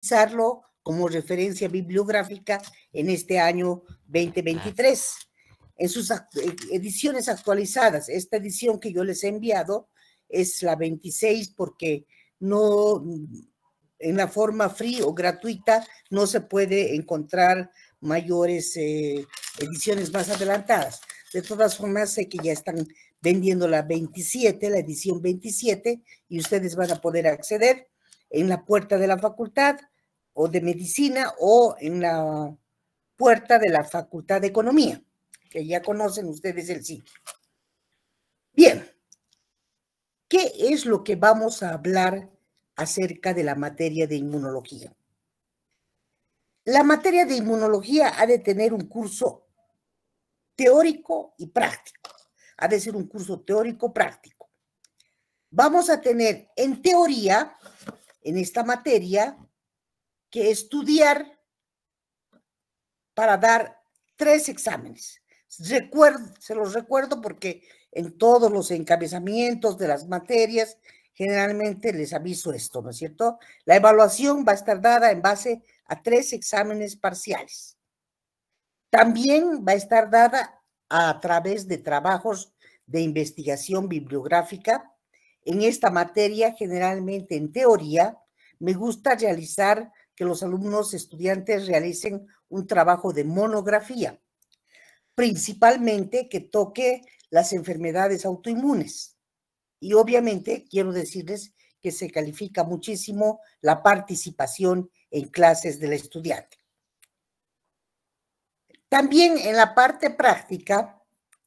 utilizarlo como referencia bibliográfica en este año 2023. En sus ediciones actualizadas, esta edición que yo les he enviado es la 26 porque no, en la forma free o gratuita no se puede encontrar mayores ediciones más adelantadas. De todas formas, sé que ya están vendiendo la 27, la edición 27, y ustedes van a poder acceder en la puerta de la facultad o de medicina o en la puerta de la Facultad de Economía, que ya conocen ustedes el sitio. Bien, ¿qué es lo que vamos a hablar acerca de la materia de inmunología? La materia de inmunología ha de tener un curso teórico y práctico. Ha de ser un curso teórico práctico. Vamos a tener en teoría, en esta materia, que estudiar para dar 3 exámenes. Se los recuerdo porque en todos los encabezamientos de las materias generalmente les aviso esto, ¿no es cierto? La evaluación va a estar dada en base a 3 exámenes parciales. También va a estar dada a través de trabajos de investigación bibliográfica. En esta materia, generalmente en teoría, me gusta realizar que los alumnos estudiantes realicen un trabajo de monografía, principalmente que toque las enfermedades autoinmunes. Y obviamente quiero decirles que se califica muchísimo la participación en clases del estudiante. También en la parte práctica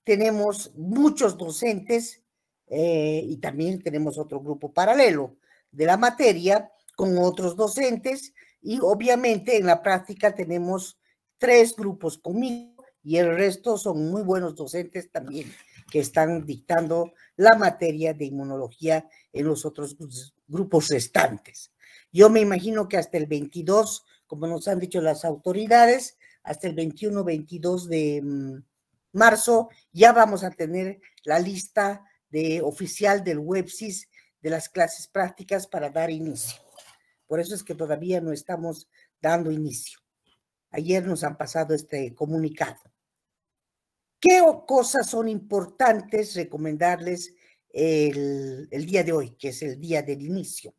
tenemos muchos docentes y también tenemos otro grupo paralelo de la materia con otros docentes, y obviamente en la práctica tenemos 3 grupos conmigo y el resto son muy buenos docentes también que están dictando la materia de inmunología en los otros grupos restantes. Yo me imagino que hasta el 22, como nos han dicho las autoridades, hasta el 21-22 de marzo ya vamos a tener la lista oficial del WebSIS de las clases prácticas para dar inicio. Por eso es que todavía no estamos dando inicio. Ayer nos han pasado este comunicado. ¿Qué cosas son importantes recomendarles el día de hoy, que es el día del inicio?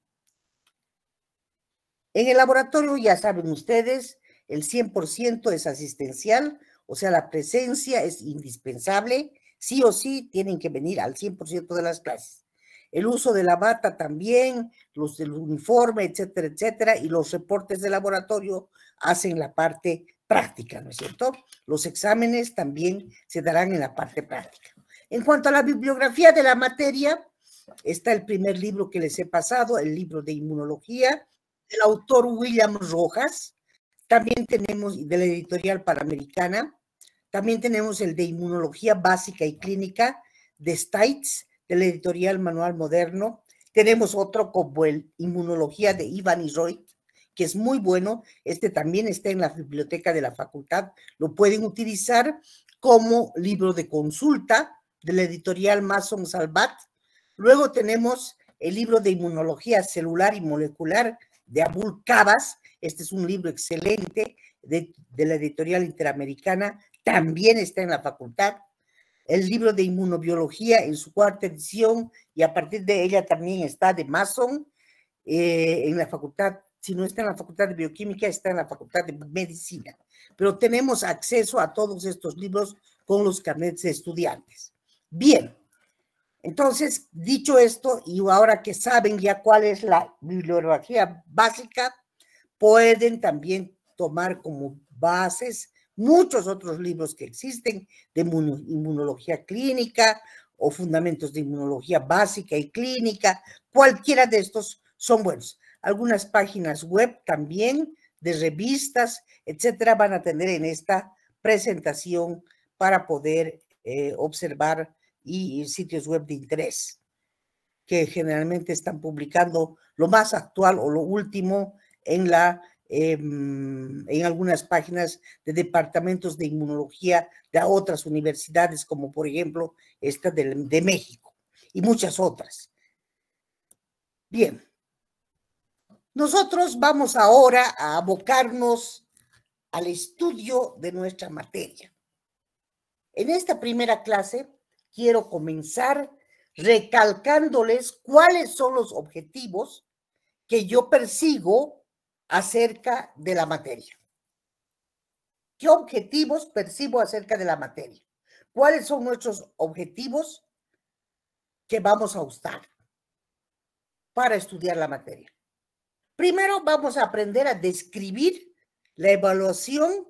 En el laboratorio, ya saben ustedes, el 100% es asistencial, o sea, la presencia es indispensable, sí o sí tienen que venir al 100% de las clases. El uso de la bata también, los del uniforme, etcétera, etcétera, y los reportes de laboratorio hacen la parte práctica, ¿no es cierto? Los exámenes también se darán en la parte práctica. En cuanto a la bibliografía de la materia, está el primer libro que les he pasado, el libro de inmunología, del autor William Rojas. También tenemos de la editorial Panamericana. También tenemos el de Inmunología Básica y Clínica de Stites, de la editorial Manual Moderno. Tenemos otro como el Inmunología de Ivan y Roy, que es muy bueno. Este también está en la biblioteca de la facultad. Lo pueden utilizar como libro de consulta de la editorial Mason Salvat. Luego tenemos el libro de Inmunología Celular y Molecular de Abul Cabas. Este es un libro excelente de la editorial Interamericana, también está en la facultad. El libro de Inmunobiología en su 4ª edición, y a partir de ella también está de Mason, en la facultad. Si no está en la facultad de Bioquímica, está en la facultad de Medicina. Pero tenemos acceso a todos estos libros con los carnets de estudiantes. Bien. Entonces, dicho esto, y ahora que saben ya cuál es la bibliografía básica, pueden también tomar como bases muchos otros libros que existen de inmunología clínica o fundamentos de inmunología básica y clínica. Cualquiera de estos son buenos. Algunas páginas web también de revistas, etcétera, van a tener en esta presentación para poder observar, y sitios web de interés, que generalmente están publicando lo más actual o lo último en algunas páginas de departamentos de inmunología de otras universidades, como por ejemplo esta de México y muchas otras. Bien. Nosotros vamos ahora a abocarnos al estudio de nuestra materia. En esta primera clase quiero comenzar recalcándoles cuáles son los objetivos que yo persigo acerca de la materia. ¿Qué objetivos percibo acerca de la materia? ¿Cuáles son nuestros objetivos que vamos a usar para estudiar la materia? Primero vamos a aprender a describir la evolución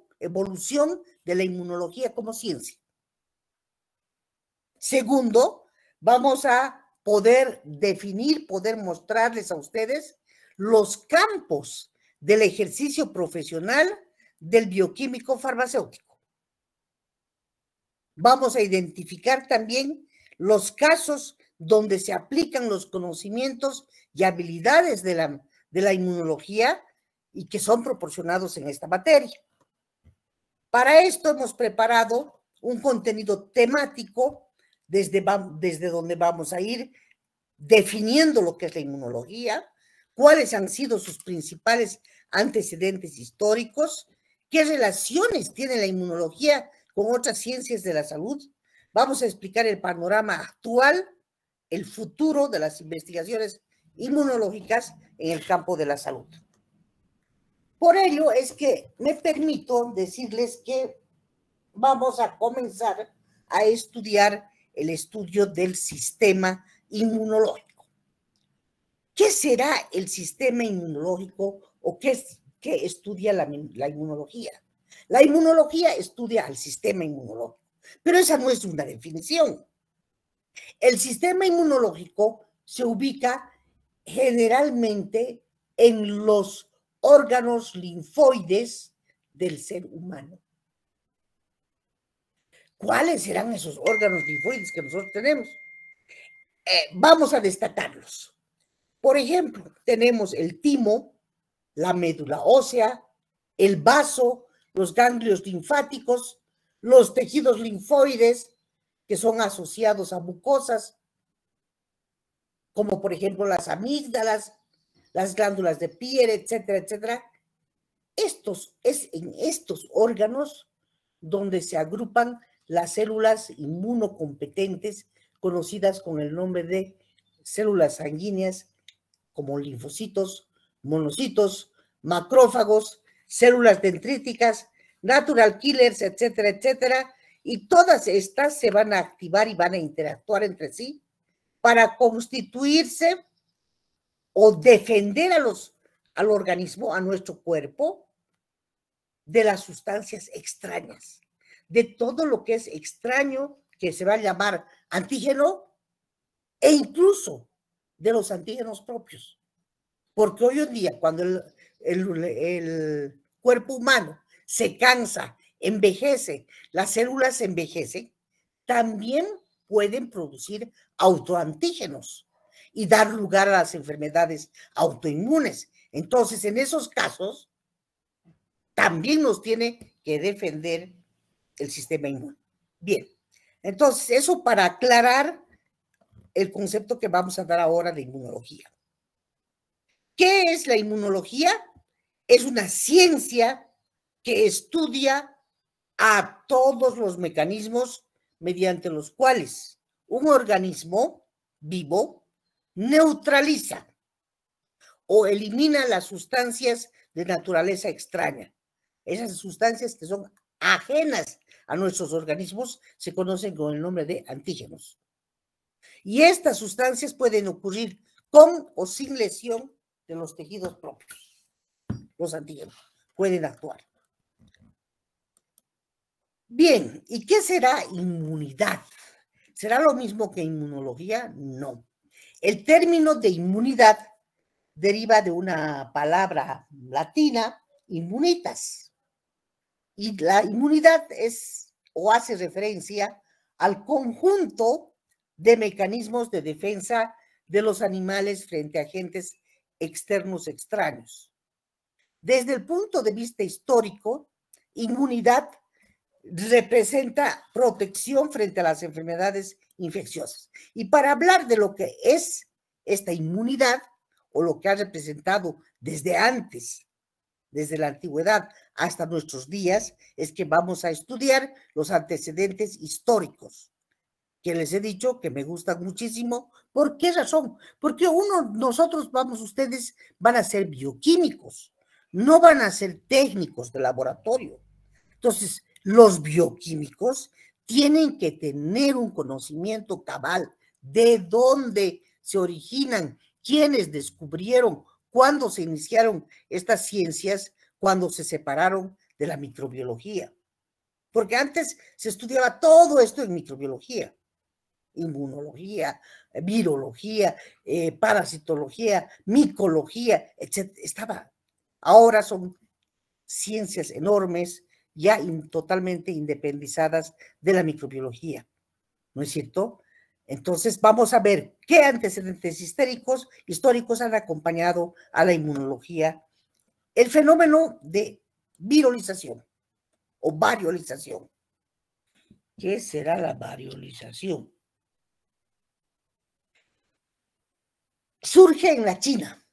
de la inmunología como ciencia. Segundo, vamos a poder definir, poder mostrarles a ustedes los campos del ejercicio profesional del bioquímico farmacéutico. Vamos a identificar también los casos donde se aplican los conocimientos y habilidades de la inmunología y que son proporcionados en esta materia. Para esto hemos preparado un contenido temático desde donde vamos a ir definiendo lo que es la inmunología, cuáles han sido sus principales antecedentes históricos, qué relaciones tiene la inmunología con otras ciencias de la salud. Vamos a explicar el panorama actual, el futuro de las investigaciones inmunológicas en el campo de la salud. Por ello es que me permito decirles que vamos a comenzar a estudiar el estudio del sistema inmunológico. ¿Qué será el sistema inmunológico o qué estudia la inmunología? La inmunología estudia al sistema inmunológico, pero esa no es una definición. El sistema inmunológico se ubica generalmente en los órganos linfoides del ser humano. ¿Cuáles serán esos órganos linfoides que nosotros tenemos? Vamos a destacarlos. Por ejemplo, tenemos el timo, la médula ósea, el vaso, los ganglios linfáticos, los tejidos linfoides que son asociados a mucosas, como por ejemplo las amígdalas, las glándulas de Pierre, etcétera, etcétera. Es en estos órganos donde se agrupan las células inmunocompetentes conocidas con el nombre de células sanguíneas como linfocitos, monocitos, macrófagos, células dendríticas, natural killers, etcétera, etcétera, y todas estas se van a activar y van a interactuar entre sí para constituirse o defender al organismo, a nuestro cuerpo, de las sustancias extrañas, de todo lo que es extraño, que se va a llamar antígeno, e incluso de los antígenos propios. Porque hoy en día, cuando el cuerpo humano se cansa, envejece, las células envejecen, también pueden producir autoantígenos y dar lugar a las enfermedades autoinmunes. Entonces, en esos casos, también nos tiene que defender el sistema inmune. Bien, entonces, eso para aclarar el concepto que vamos a dar ahora de inmunología. ¿Qué es la inmunología? Es una ciencia que estudia a todos los mecanismos mediante los cuales un organismo vivo neutraliza o elimina las sustancias de naturaleza extraña. Esas sustancias que son ajenas a nuestros organismos se conocen con el nombre de antígenos. Y estas sustancias pueden ocurrir con o sin lesión de los tejidos propios. Los antígenos pueden actuar. Bien, ¿y qué será inmunidad? ¿Será lo mismo que inmunología? No. El término de inmunidad deriva de una palabra latina, immunitas. Y la inmunidad es o hace referencia al conjunto de mecanismos de defensa de los animales frente a agentes externos extraños. Desde el punto de vista histórico, inmunidad representa protección frente a las enfermedades infecciosas. Y para hablar de lo que es esta inmunidad o lo que ha representado desde antes, desde la antigüedad hasta nuestros días, es que vamos a estudiar los antecedentes históricos, que les he dicho que me gustan muchísimo. ¿Por qué razón? Porque nosotros ustedes van a ser bioquímicos, no van a ser técnicos de laboratorio. Entonces, los bioquímicos tienen que tener un conocimiento cabal de dónde se originan, quiénes descubrieron, cuándo se iniciaron estas ciencias, cuándo se separaron de la microbiología. Porque antes se estudiaba todo esto en microbiología, inmunología, virología, parasitología, micología, etc. Ahora son ciencias enormes, ya totalmente independizadas de la microbiología, ¿no es cierto? Entonces vamos a ver qué antecedentes históricos han acompañado a la inmunología. El fenómeno de viralización o variolización. ¿Qué será la variolización? Surge en la China,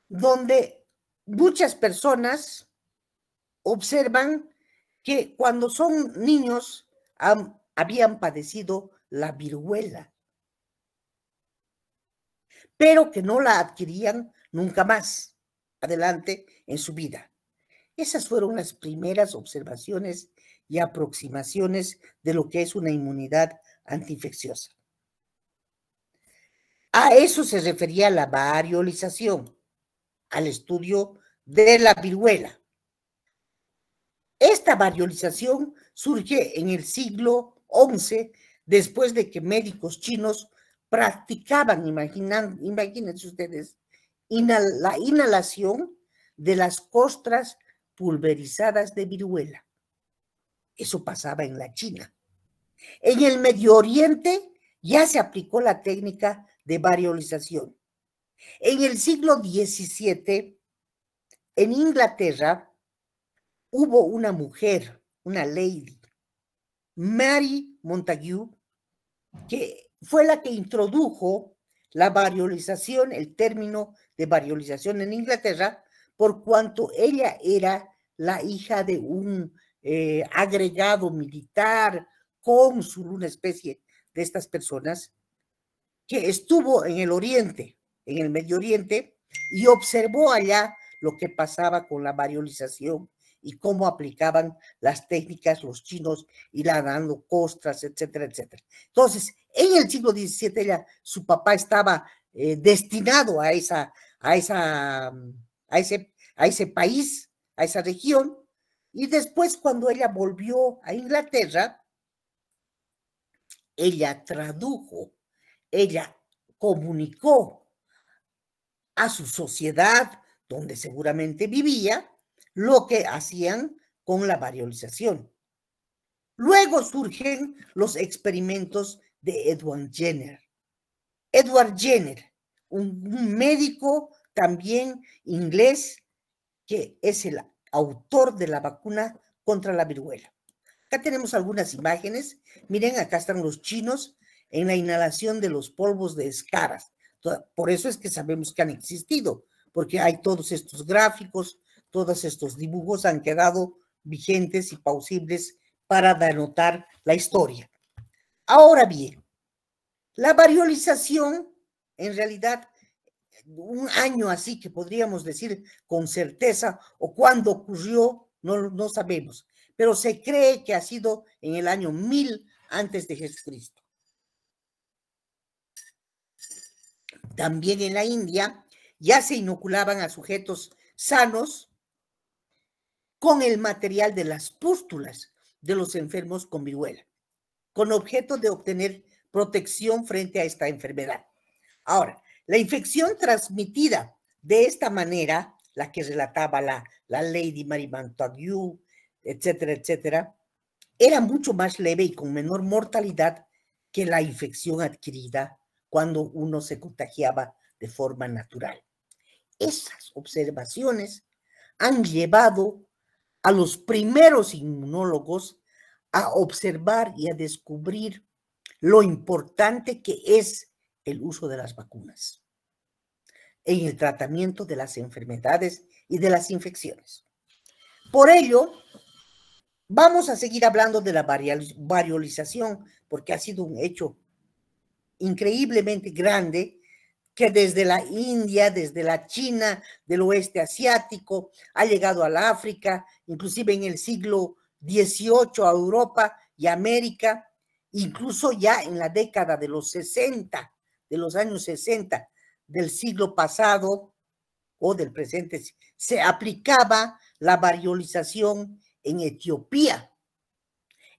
donde muchas personas observan que cuando son niños habían padecido la viruela, pero que no la adquirían nunca más adelante en su vida. Esas fueron las primeras observaciones y aproximaciones de lo que es una inmunidad antiinfecciosa. A eso se refería la variolización, al estudio de la viruela. Esta variolización surge en el siglo XI, después de que médicos chinos practicaban, imagínense ustedes, la inhalación de las costras pulverizadas de viruela. Eso pasaba en la China. En el Medio Oriente ya se aplicó la técnica de variolización. En el siglo XVII, en Inglaterra, hubo una mujer, una lady, Mary Montagu, que fue la que introdujo la variolización, el término de variolización en Inglaterra, por cuanto ella era la hija de un agregado militar, cónsul, una especie de estas personas, que estuvo en el Oriente, en el Medio Oriente, y observó allá lo que pasaba con la variolización y cómo aplicaban las técnicas los chinos, y la dando costras, etcétera, etcétera. Entonces, en el siglo XVII, su papá estaba destinado a ese país, a esa región, y después, cuando ella volvió a Inglaterra, ella tradujo, ella comunicó a su sociedad, donde seguramente vivía, lo que hacían con la variolización. Luego surgen los experimentos de Edward Jenner. Edward Jenner, un médico también inglés, que es el autor de la vacuna contra la viruela. Acá tenemos algunas imágenes. Miren, acá están los chinos en la inhalación de los polvos de escaras. Por eso es que sabemos que han existido, porque hay todos estos gráficos, todos estos dibujos han quedado vigentes y plausibles para denotar la historia. Ahora bien, la variolización, en realidad, un año así que podríamos decir con certeza, o cuándo ocurrió, no sabemos, pero se cree que ha sido en el año 1000 antes de Jesucristo. También en la India ya se inoculaban a sujetos sanos con el material de las pústulas de los enfermos con viruela, con objeto de obtener protección frente a esta enfermedad. Ahora, la infección transmitida de esta manera, la que relataba la Lady Mary Montagu, etcétera, etcétera, era mucho más leve y con menor mortalidad que la infección adquirida cuando uno se contagiaba de forma natural. Esas observaciones han llevado a los primeros inmunólogos a observar y a descubrir lo importante que es el uso de las vacunas en el tratamiento de las enfermedades y de las infecciones. Por ello, vamos a seguir hablando de la variolización, porque ha sido un hecho increíblemente grande que desde la India, desde la China, del oeste asiático, ha llegado al África, inclusive en el siglo XVIII a Europa y América, incluso ya en la década de los 60, de los años 60 del siglo pasado o del presente, se aplicaba la variolización en Etiopía,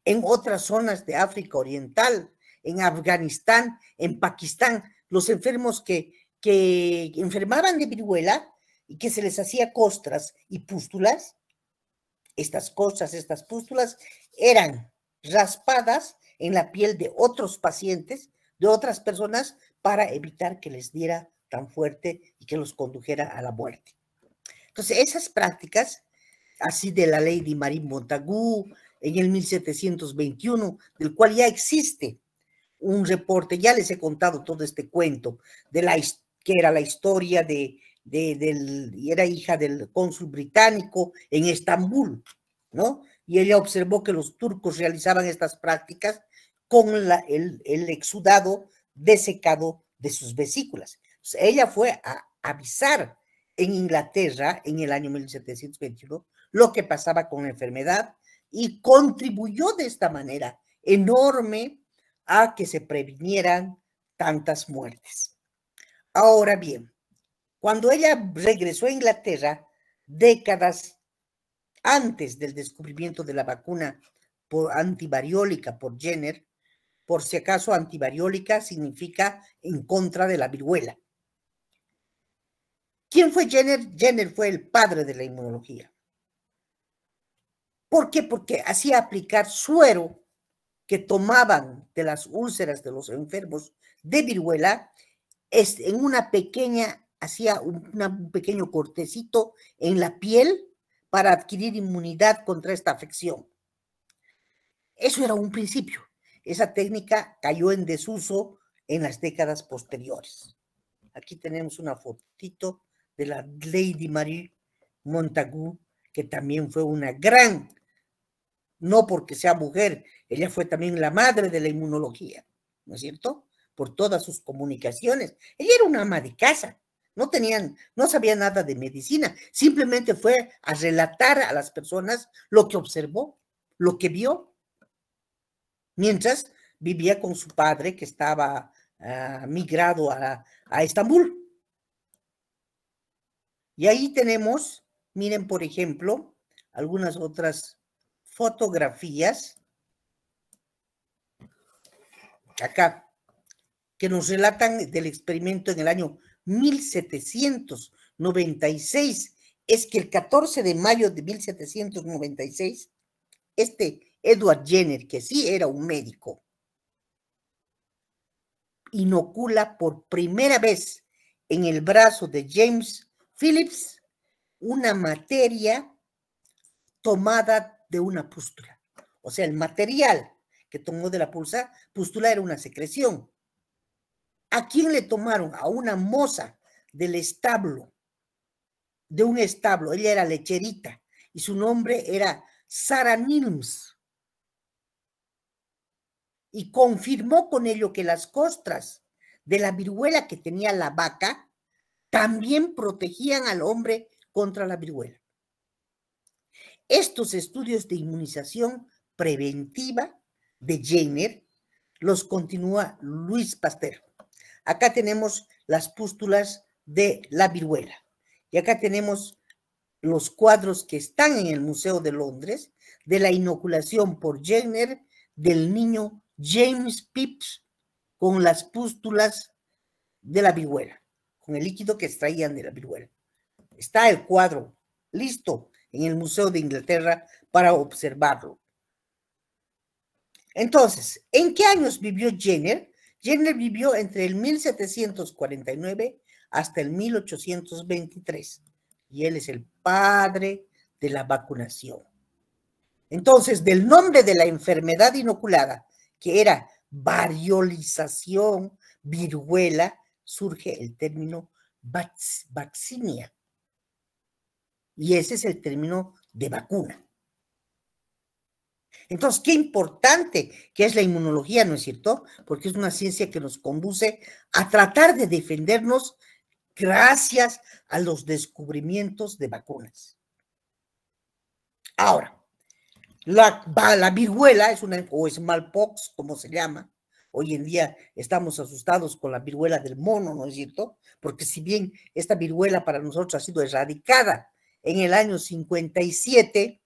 en otras zonas de África Oriental, en Afganistán, en Pakistán, los enfermos que enfermaban de viruela y que se les hacía costras y pústulas, estas costras, estas pústulas, eran raspadas en la piel de otros pacientes, de otras personas, para evitar que les diera tan fuerte y que los condujera a la muerte. Entonces, esas prácticas, así de la ley de Marie Montagu, en el 1721, del cual ya existe un reporte, ya les he contado todo este cuento, que era la historia era hija del cónsul británico en Estambul, ¿no? Y ella observó que los turcos realizaban estas prácticas con el exudado desecado de sus vesículas. Entonces, ella fue a avisar en Inglaterra en el año 1721 lo que pasaba con la enfermedad y contribuyó de esta manera enorme a que se previnieran tantas muertes. Ahora bien, cuando ella regresó a Inglaterra, décadas antes del descubrimiento de la vacuna antivariólica por Jenner, por si acaso antivariólica significa en contra de la viruela. ¿Quién fue Jenner? Jenner fue el padre de la inmunología. ¿Por qué? Porque hacía aplicar suero que tomaban de las úlceras de los enfermos de viruela, en una pequeña, hacía un pequeño cortecito en la piel para adquirir inmunidad contra esta afección. Eso era un principio. Esa técnica cayó en desuso en las décadas posteriores. Aquí tenemos una fotito de la Lady Marie Montagu, que también fue una gran, no porque sea mujer, ella fue también la madre de la inmunología, ¿no es cierto? Por todas sus comunicaciones. Ella era una ama de casa, no sabía nada de medicina, simplemente fue a relatar a las personas lo que observó, lo que vio, mientras vivía con su padre que estaba migrado a Estambul. Y ahí tenemos, miren, por ejemplo, algunas otras fotografías acá, que nos relatan del experimento en el año 1796. Es que el 14 de mayo de 1796, Edward Jenner, que sí era un médico, inocula por primera vez en el brazo de James Phillips una materia tomada de una pústula. O sea, el material que tomó de la pústula era una secreción. ¿A quién le tomaron? A una moza del establo, de un establo. Ella era lecherita y su nombre era Sarah Nilms. Y confirmó con ello que las costras de la viruela que tenía la vaca también protegían al hombre contra la viruela. Estos estudios de inmunización preventiva de Jenner los continúa Louis Pasteur. Acá tenemos las pústulas de la viruela y acá tenemos los cuadros que están en el Museo de Londres de la inoculación por Jenner del niño James Phipps con las pústulas de la viruela, con el líquido que extraían de la viruela. Está el cuadro listo en el Museo de Inglaterra para observarlo. Entonces, ¿en qué años vivió Jenner? Jenner vivió entre el 1749 hasta el 1823 y él es el padre de la vacunación. Entonces, del nombre de la enfermedad inoculada, que era variolización, viruela surge el término vaccinia. Y ese es el término de vacuna. Entonces, qué importante que es la inmunología, ¿no es cierto? Porque es una ciencia que nos conduce a tratar de defendernos gracias a los descubrimientos de vacunas. Ahora, la viruela es o smallpox, como se llama. Hoy en día estamos asustados con la viruela del mono, ¿no es cierto? Porque si bien esta viruela para nosotros ha sido erradicada en el año 57,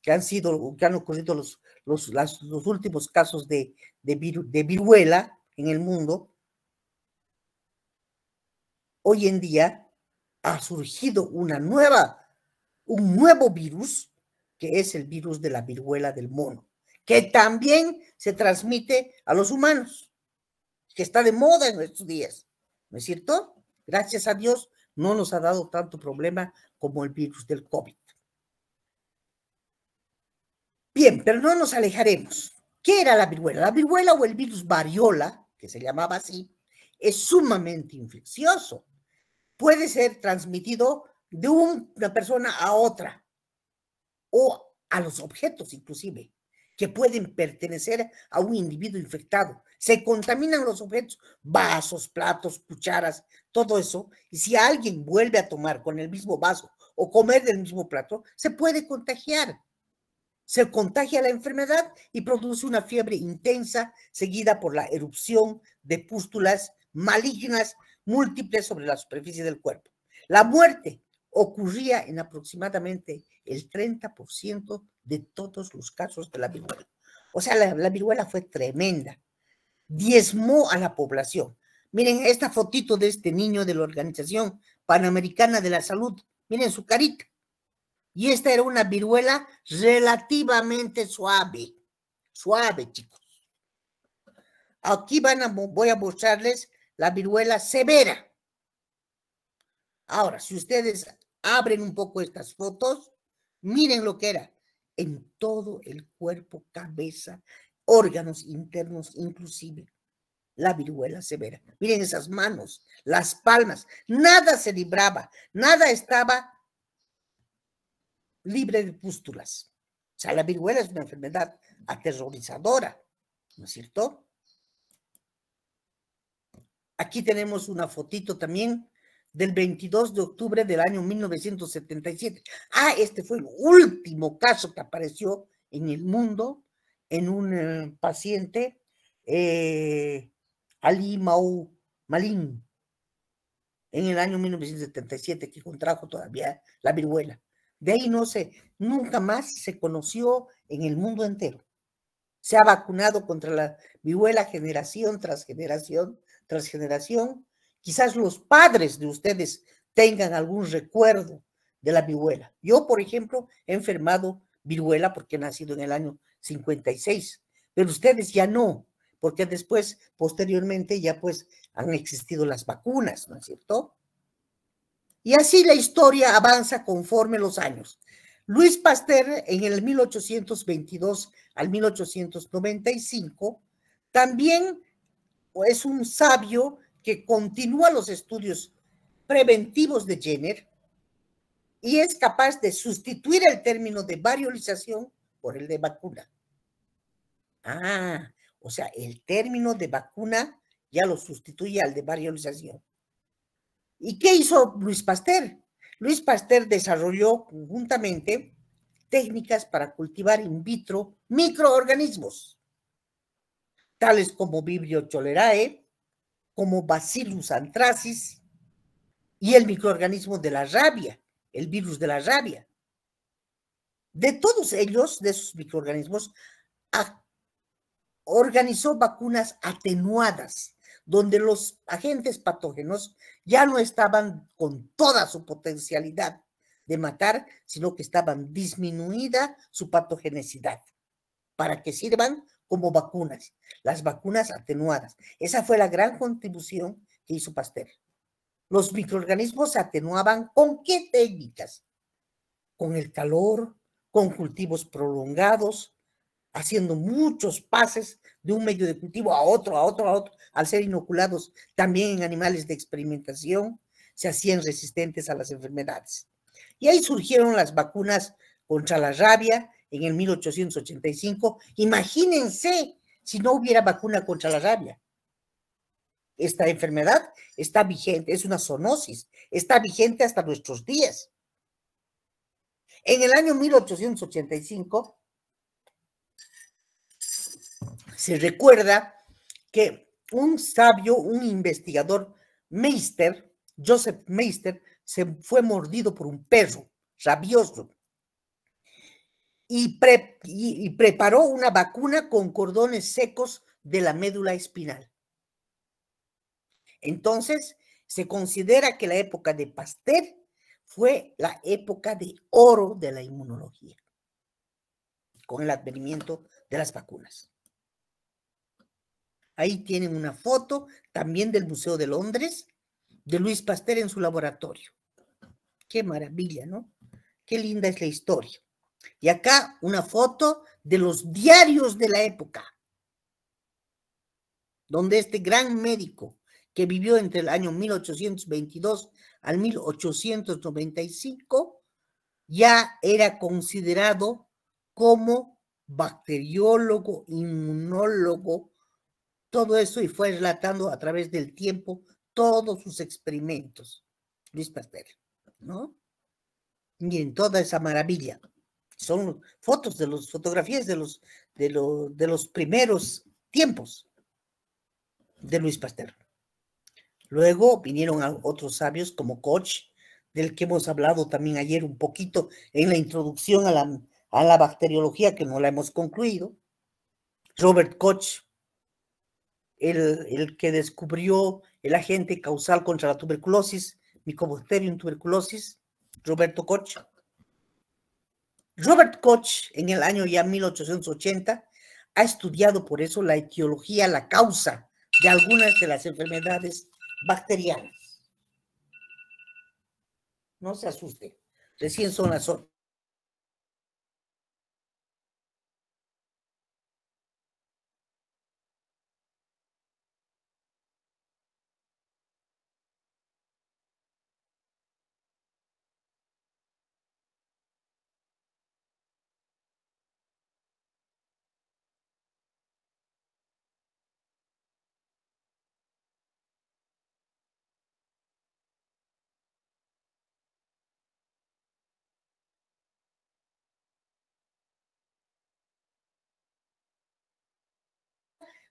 que han ocurrido los últimos casos de viruela en el mundo, hoy en día ha surgido un nuevo virus, que es el virus de la viruela del mono, que también se transmite a los humanos, que está de moda en estos días, ¿no es cierto? Gracias a Dios no nos ha dado tanto problema como el virus del COVID. Bien, pero no nos alejaremos. ¿Qué era la viruela? La viruela o el virus variola, que se llamaba así, es sumamente infeccioso. Puede ser transmitido de una persona a otra o a los objetos inclusive, que pueden pertenecer a un individuo infectado. Se contaminan los objetos, vasos, platos, cucharas, todo eso, y si alguien vuelve a tomar con el mismo vaso o comer del mismo plato, se puede contagiar. Se contagia la enfermedad y produce una fiebre intensa seguida por la erupción de pústulas malignas múltiples sobre la superficie del cuerpo. La muerte ocurría en aproximadamente el 30% de todos los casos de la viruela. O sea, la viruela fue tremenda. Diezmó a la población. Miren esta fotito de este niño de la Organización Panamericana de la Salud. Miren su carita. Y esta era una viruela relativamente suave, chicos. Aquí voy a mostrarles la viruela severa. Ahora, si ustedes abren un poco estas fotos, miren lo que era en todo el cuerpo, cabeza, órganos internos, inclusive la viruela severa. Miren esas manos, las palmas, nada se libraba, nada estaba libre de pústulas. O sea, la viruela es una enfermedad aterrorizadora, ¿no es cierto? Aquí tenemos una fotito también del 22 de octubre del año 1977. Este fue el último caso que apareció en el mundo en un paciente, Ali Malin, en el año 1977, que contrajo todavía la viruela. De ahí nunca más se conoció en el mundo entero. Se ha vacunado contra la viruela generación tras generación tras generación. Quizás los padres de ustedes tengan algún recuerdo de la viruela. Yo, por ejemplo, he enfermado viruela porque he nacido en el año 56, pero ustedes ya no, porque después, posteriormente, ya pues han existido las vacunas, ¿no es cierto? Y así la historia avanza conforme los años. Luis Pasteur, en el 1822 al 1895, también es un sabio que continúa los estudios preventivos de Jenner y es capaz de sustituir el término de variolización por el de vacuna. O sea, el término de vacuna ya lo sustituye al de variolización. ¿Y qué hizo Luis Pasteur? Luis Pasteur desarrolló conjuntamente técnicas para cultivar in vitro microorganismos, tales como Vibrio cholerae, como Bacillus anthracis y el microorganismo de la rabia, el virus de la rabia. De todos ellos, de esos microorganismos, organizó vacunas atenuadas, donde los agentes patógenos ya no estaban con toda su potencialidad de matar, sino que estaban disminuida su patogenicidad, para que sirvan como vacunas, las vacunas atenuadas. Esa fue la gran contribución que hizo Pasteur. Los microorganismos se atenuaban ¿con qué técnicas? Con el calor, con cultivos prolongados, haciendo muchos pases de un medio de cultivo a otro, al ser inoculados también en animales de experimentación, se hacían resistentes a las enfermedades. Y ahí surgieron las vacunas contra la rabia en el 1885. Imagínense si no hubiera vacuna contra la rabia. Esta enfermedad está vigente, es una zoonosis, está vigente hasta nuestros días. En el año 1885 se recuerda que un sabio, un investigador, Meister, Joseph Meister, se fue mordido por un perro rabioso y preparó una vacuna con cordones secos de la médula espinal. Entonces, se considera que la época de Pasteur fue la época de oro de la inmunología, con el advenimiento de las vacunas. Ahí tienen una foto también del Museo de Londres, de Louis Pasteur en su laboratorio. Qué maravilla, ¿no? Qué linda es la historia. Y acá una foto de los diarios de la época, donde este gran médico que vivió entre el año 1822 al 1895 ya era considerado como bacteriólogo, inmunólogo, todo eso, y fue relatando a través del tiempo todos sus experimentos, Louis Pasteur, ¿no? Miren, toda esa maravilla. Son fotos de los, fotografías de los primeros tiempos de Louis Pasteur. Luego vinieron a otros sabios como Koch, del que hemos hablado también ayer un poquito en la introducción a la bacteriología, que no la hemos concluido. Robert Koch, el que descubrió el agente causal contra la tuberculosis, Mycobacterium tuberculosis, Roberto Koch. Robert Koch, en el año ya 1880, ha estudiado por eso la etiología, la causa de algunas de las enfermedades bacterianas. No se asuste, recién son las 8.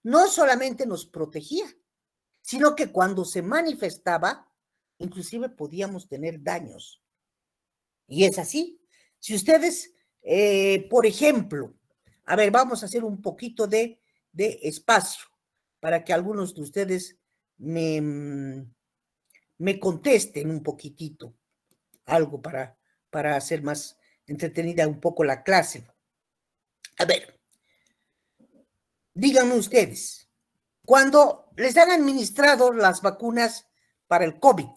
No solamente nos protegía, sino que cuando se manifestaba, inclusive podíamos tener daños. Y es así. Si ustedes, por ejemplo, a ver, vamos a hacer un poquito de espacio para que algunos de ustedes me contesten un poquitito, algo para hacer más entretenida un poco la clase. A ver, díganme ustedes, cuando les han administrado las vacunas para el COVID,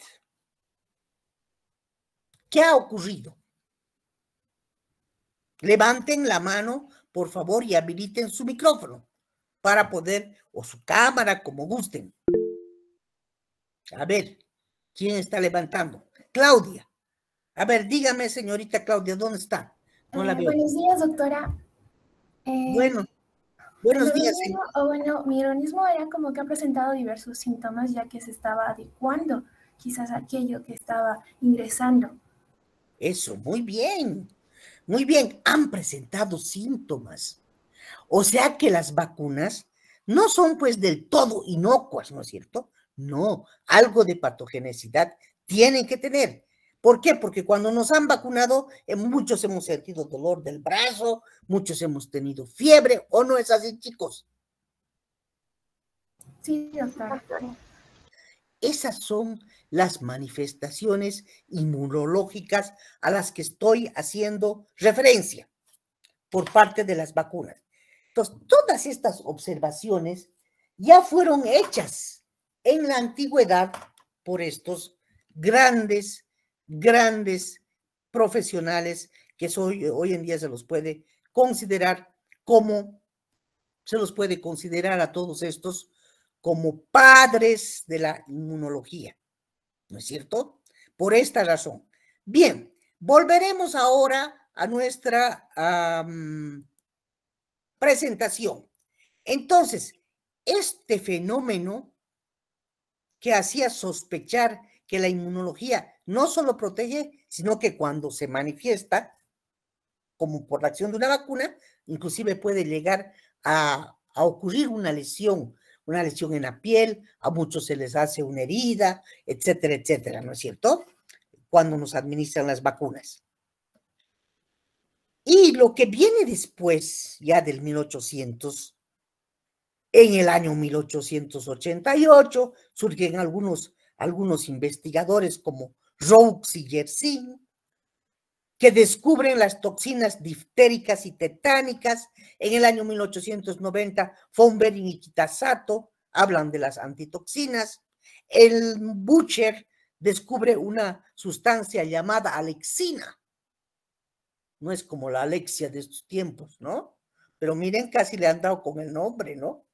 ¿qué ha ocurrido? Levanten la mano, por favor, y habiliten su micrófono para poder, o su cámara, como gusten. A ver, ¿quién está levantando? Claudia. A ver, dígame, señorita Claudia, ¿dónde está? No la veo. Buenos días, doctora. Bueno, buenos días. Mi organismo era como que ha presentado diversos síntomas ya que se estaba adecuando quizás a aquello que estaba ingresando. Eso, muy bien. Muy bien, han presentado síntomas. O sea que las vacunas no son pues del todo inocuas, ¿no es cierto? No, algo de patogenicidad tienen que tener. ¿Por qué? Porque cuando nos han vacunado, muchos hemos sentido dolor del brazo, muchos hemos tenido fiebre, ¿o no es así, chicos? Sí, doctora. Esas son las manifestaciones inmunológicas a las que estoy haciendo referencia por parte de las vacunas. Entonces, todas estas observaciones ya fueron hechas en la antigüedad por estos grandes profesionales que hoy en día se los puede considerar como se los puede considerar a todos estos como padres de la inmunología, ¿no es cierto? Por esta razón. Bien, volveremos ahora a nuestra presentación. Entonces, este fenómeno que hacía sospechar que la inmunología no solo protege, sino que cuando se manifiesta, como por la acción de una vacuna, inclusive puede llegar a ocurrir una lesión en la piel, a muchos se les hace una herida, etcétera, etcétera, ¿no es cierto? Cuando nos administran las vacunas. Y lo que viene después, ya del 1800, en el año 1888, surgen algunos investigadores como Roux y Yersin, que descubren las toxinas diftéricas y tetánicas. En el año 1890, von Behring y Kitasato hablan de las antitoxinas. El Bucher descubre una sustancia llamada alexina. No es como la Alexia de estos tiempos, ¿no? Pero miren, casi le han dado con el nombre, ¿no?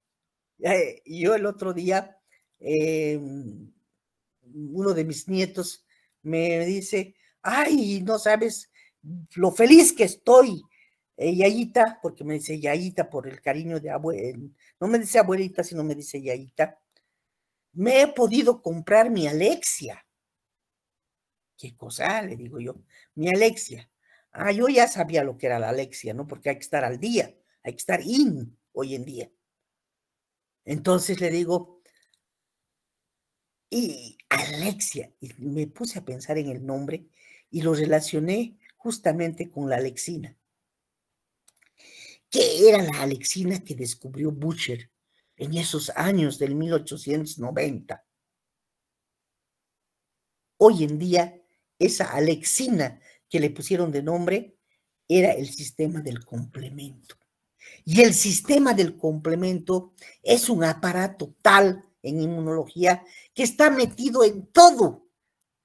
Yo el otro día, uno de mis nietos me dice, ay, no sabes lo feliz que estoy, Yayita, porque me dice Yayita por el cariño de abuela, no me dice abuelita, sino me dice Yayita, me he podido comprar mi Alexia. ¿Qué cosa? Le digo yo, mi Alexia. Ah, yo ya sabía lo que era la Alexia, ¿no? Porque hay que estar al día, hay que estar in hoy en día. Entonces le digo, y Alexia, y me puse a pensar en el nombre y lo relacioné justamente con la alexina. ¿Qué era la alexina que descubrió Bucher en esos años del 1890? Hoy en día, esa alexina que le pusieron de nombre era el sistema del complemento. Y el sistema del complemento es un aparato tal en inmunología que está metido en todo.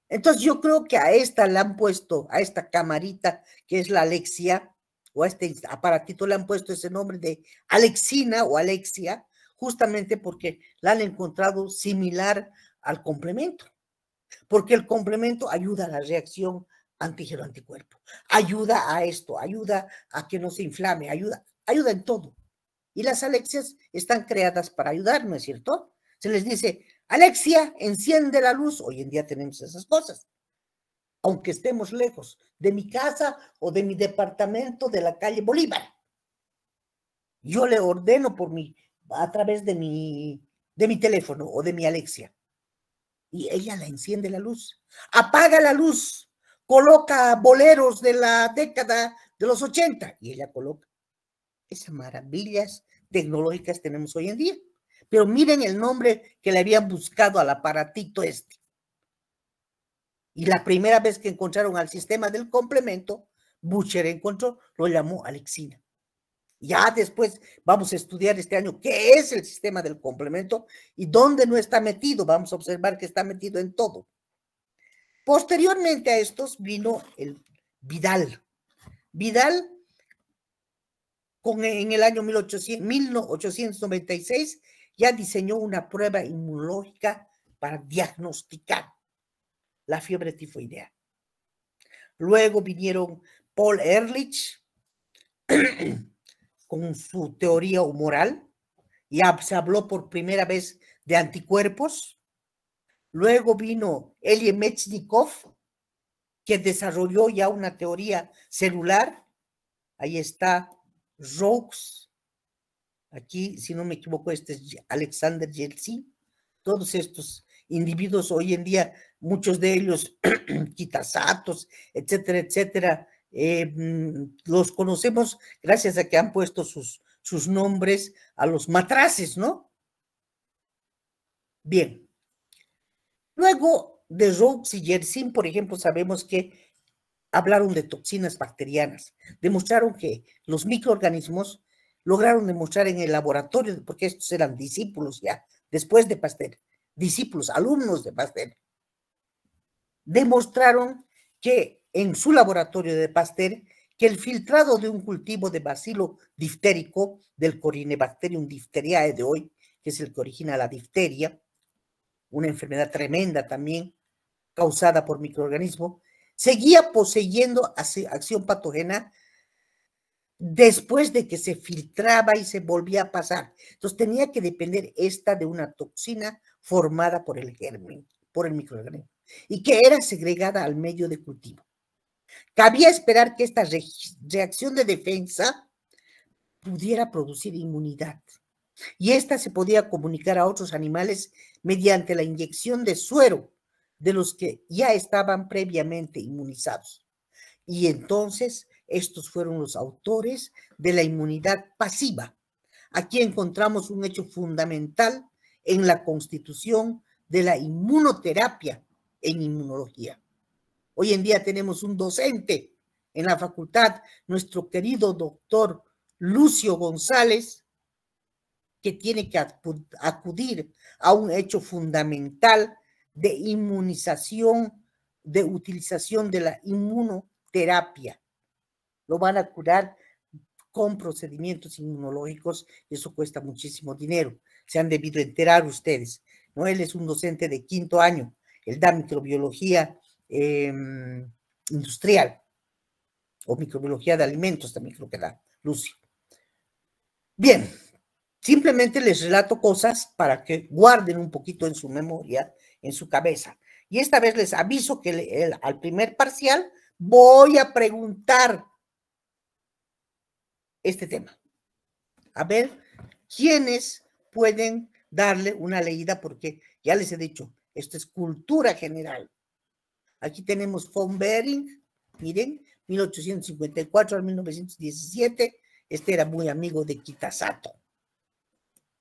Entonces yo creo que a esta le han puesto, a esta camarita que es la Alexia, o a este aparatito le han puesto ese nombre de alexina o alexia, justamente porque la han encontrado similar al complemento. Porque el complemento ayuda a la reacción antígeno-anticuerpo, ayuda a esto, ayuda a que no se inflame, ayuda en todo. Y las alexias están creadas para ayudar, ¿no es cierto? Se les dice, Alexia, enciende la luz. Hoy en día tenemos esas cosas. Aunque estemos lejos de mi casa o de mi departamento de la calle Bolívar. Yo le ordeno a través de mi teléfono o de mi Alexia. Y ella la enciende la luz. Apaga la luz. Coloca boleros de la década de los 80. Y ella coloca. Esas maravillas tecnológicas tenemos hoy en día. Pero miren el nombre que le habían buscado al aparatito este. Y la primera vez que encontraron al sistema del complemento, Bucher encontró, lo llamó alexina. Ya después vamos a estudiar este año qué es el sistema del complemento y dónde no está metido. Vamos a observar que está metido en todo. Posteriormente a estos vino el Vidal. Vidal, en el año 1896, ya diseñó una prueba inmunológica para diagnosticar la fiebre tifoidea. Luego vinieron Paul Ehrlich con su teoría humoral, ya se habló por primera vez de anticuerpos. Luego vino Elie Metchnikoff, que desarrolló ya una teoría celular. Ahí está Roux. Aquí, si no me equivoco, este es Alexander Yeltsin. Todos estos individuos hoy en día, muchos de ellos, Kitasatos, etcétera, etcétera, los conocemos gracias a que han puesto sus nombres a los matraces, ¿no? Bien. Luego de Roux y Yersin, por ejemplo, sabemos que hablaron de toxinas bacterianas, demostraron que los microorganismos lograron demostrar en el laboratorio, porque estos eran discípulos ya, después de Pasteur, discípulos, alumnos de Pasteur, demostraron que en su laboratorio de Pasteur, que el filtrado de un cultivo de bacilo diftérico, del Corynebacterium diphtheriae de hoy, que es el que origina la difteria, una enfermedad tremenda también, causada por microorganismos, seguía poseyendo acción patógena después de que se filtraba y se volvía a pasar. Entonces tenía que depender esta de una toxina formada por el germen, por el microorganismo, y que era segregada al medio de cultivo. Cabía esperar que esta reacción de defensa pudiera producir inmunidad, y esta se podía comunicar a otros animales mediante la inyección de suero de los que ya estaban previamente inmunizados. Y entonces estos fueron los autores de la inmunidad pasiva. Aquí encontramos un hecho fundamental en la constitución de la inmunoterapia en inmunología. Hoy en día tenemos un docente en la facultad, nuestro querido doctor Lucio González, que tiene que acudir a un hecho fundamental de inmunización, de utilización de la inmunoterapia. Lo van a curar con procedimientos inmunológicos y eso cuesta muchísimo dinero. Se han debido enterar ustedes, ¿no? Él es un docente de 5º año, él da microbiología industrial o microbiología de alimentos, también creo que da Lucio. Bien, simplemente les relato cosas para que guarden un poquito en su memoria, en su cabeza. Y esta vez les aviso que al primer parcial voy a preguntar este tema. A ver, ¿quiénes pueden darle una leída? Porque ya les he dicho, esto es cultura general. Aquí tenemos von Behring, miren, 1854 al 1917, este era muy amigo de Kitasato.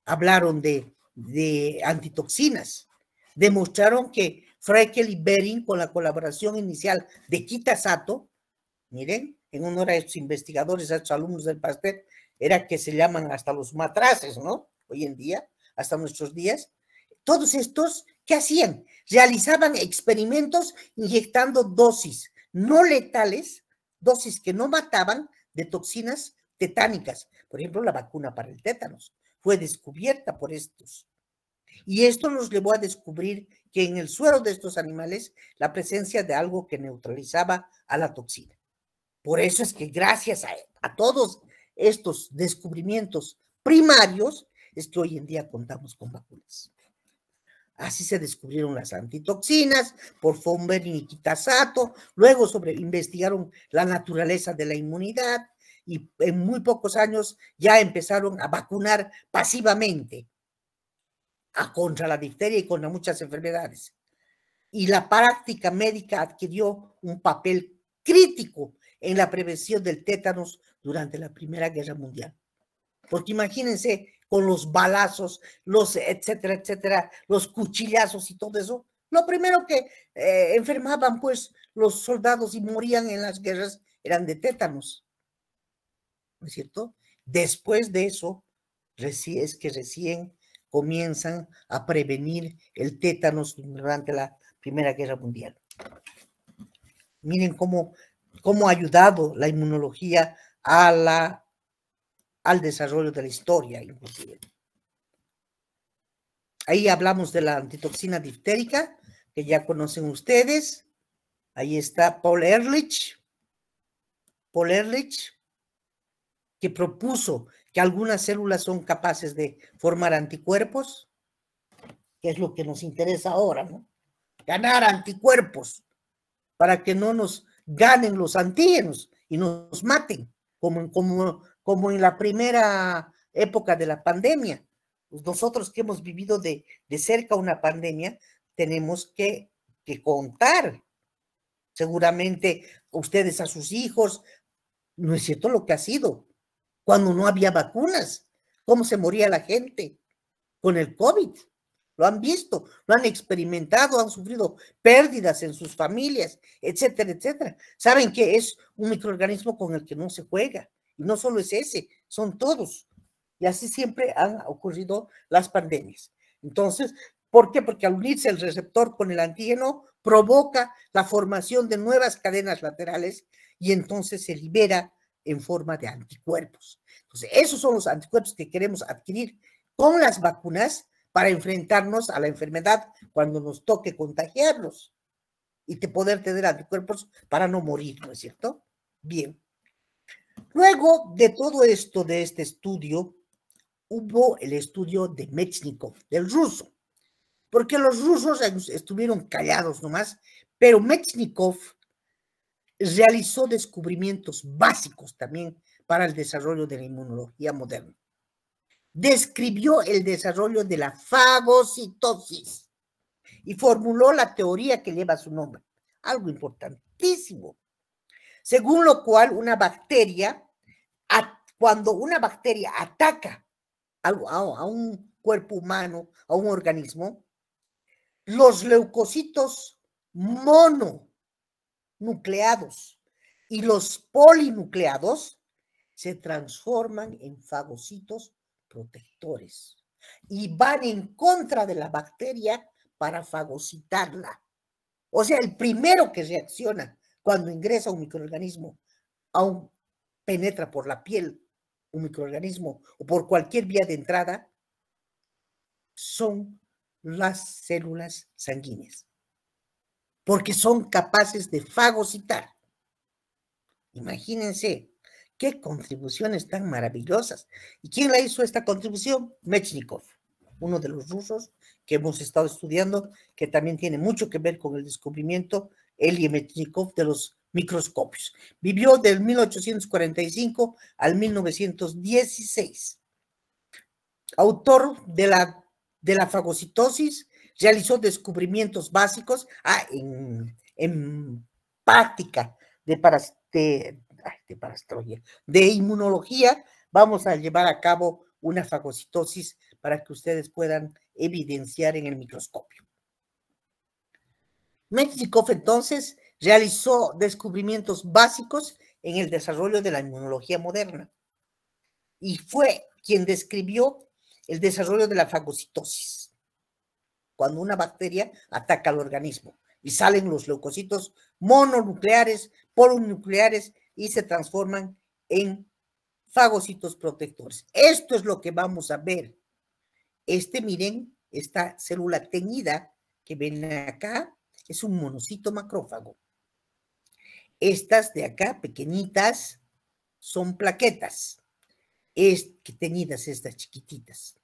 Hablaron de antitoxinas, demostraron que Fraikel y Behring, con la colaboración inicial de Kitasato, miren, en honor a estos investigadores, a estos alumnos del Pasteur, era que se llaman hasta los matraces, ¿no? Hoy en día, hasta nuestros días. Todos estos, ¿qué hacían? Realizaban experimentos inyectando dosis no letales, dosis que no mataban, de toxinas tetánicas. Por ejemplo, la vacuna para el tétanos fue descubierta por estos. Y esto nos llevó a descubrir que en el suero de estos animales la presencia de algo que neutralizaba a la toxina. Por eso es que gracias a todos estos descubrimientos primarios es que hoy en día contamos con vacunas. Así se descubrieron las antitoxinas por von Behring y Kitasato, luego investigaron la naturaleza de la inmunidad y en muy pocos años ya empezaron a vacunar pasivamente contra la difteria y contra muchas enfermedades. Y la práctica médica adquirió un papel crítico en la prevención del tétanos durante la Primera Guerra Mundial. Porque imagínense, con los balazos, los etcétera, etcétera, los cuchillazos y todo eso, lo primero que enfermaban pues los soldados y morían en las guerras eran de tétanos, ¿no es cierto? Después de eso, es que recién comienzan a prevenir el tétanos durante la Primera Guerra Mundial. Miren cómo ha ayudado la inmunología al desarrollo de la historia, inclusive. Ahí hablamos de la antitoxina diftérica, que ya conocen ustedes. Ahí está Paul Ehrlich, que propuso que algunas células son capaces de formar anticuerpos, que es lo que nos interesa ahora, ¿no? Ganar anticuerpos para que no nos ganen los antígenos y nos maten, como en la primera época de la pandemia. Nosotros que hemos vivido de cerca una pandemia, tenemos que contar. Seguramente ustedes a sus hijos, ¿no es cierto lo que ha sido? Cuando no había vacunas, cómo se moría la gente con el COVID. Lo han visto, lo han experimentado, han sufrido pérdidas en sus familias, etcétera, etcétera. Saben que es un microorganismo con el que no se juega. Y no solo es ese, son todos. Y así siempre han ocurrido las pandemias. Entonces, ¿Por qué? Porque al unirse el receptor con el antígeno, provoca la formación de nuevas cadenas laterales y entonces se libera en forma de anticuerpos. Entonces, esos son los anticuerpos que queremos adquirir con las vacunas para enfrentarnos a la enfermedad cuando nos toque contagiarlos y poder tener anticuerpos para no morir, ¿no es cierto? Bien. Luego de todo esto, de este estudio, hubo el estudio de Mechnikov, del ruso, porque los rusos estuvieron callados nomás, pero Mechnikov realizó descubrimientos básicos también para el desarrollo de la inmunología moderna. Describió el desarrollo de la fagocitosis y formuló la teoría que lleva su nombre, algo importantísimo, según lo cual una bacteria, cuando una bacteria ataca a un cuerpo humano, a un organismo, los leucocitos mononucleados y los polinucleados se transforman en fagocitos protectores y van en contra de la bacteria para fagocitarla. O sea, el primero que reacciona cuando ingresa un microorganismo, penetra por la piel un microorganismo o por cualquier vía de entrada, son las células sanguíneas, porque son capaces de fagocitar. Imagínense qué contribuciones tan maravillosas. ¿Y quién la hizo esta contribución? Mechnikov, uno de los rusos que hemos estado estudiando, que también tiene mucho que ver con el descubrimiento, Elie Mechnikov, de los microscopios. Vivió del 1845 al 1916. Autor de la fagocitosis, realizó descubrimientos básicos en práctica de inmunología. Vamos a llevar a cabo una fagocitosis para que ustedes puedan evidenciar en el microscopio. Mechnikov entonces realizó descubrimientos básicos en el desarrollo de la inmunología moderna y fue quien describió el desarrollo de la fagocitosis, cuando una bacteria ataca al organismo y salen los leucocitos mononucleares, polinucleares y se transforman en fagocitos protectores. Esto es lo que vamos a ver. Miren, esta célula teñida que ven acá es un monocito macrófago. Estas de acá, pequeñitas, son plaquetas. Teñidas estas chiquititas.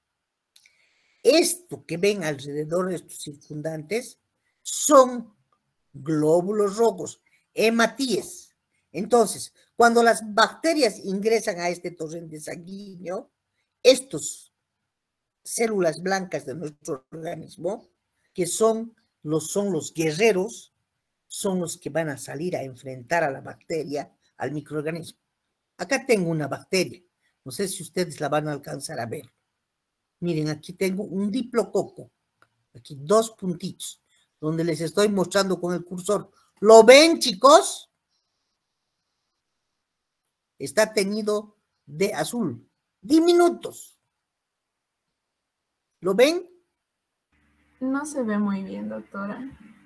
Esto que ven alrededor de estos circundantes son glóbulos rojos, hematíes. Entonces, cuando las bacterias ingresan a este torrente sanguíneo, estas células blancas de nuestro organismo, que son los guerreros, son los que van a salir a enfrentar a la bacteria, al microorganismo. Acá tengo una bacteria, no sé si ustedes la van a alcanzar a ver. Miren, aquí tengo un diplococo, aquí 2 puntitos, donde les estoy mostrando con el cursor. ¿Lo ven, chicos? Está teñido de azul, diminutos. ¿Lo ven? No se ve muy bien, doctora.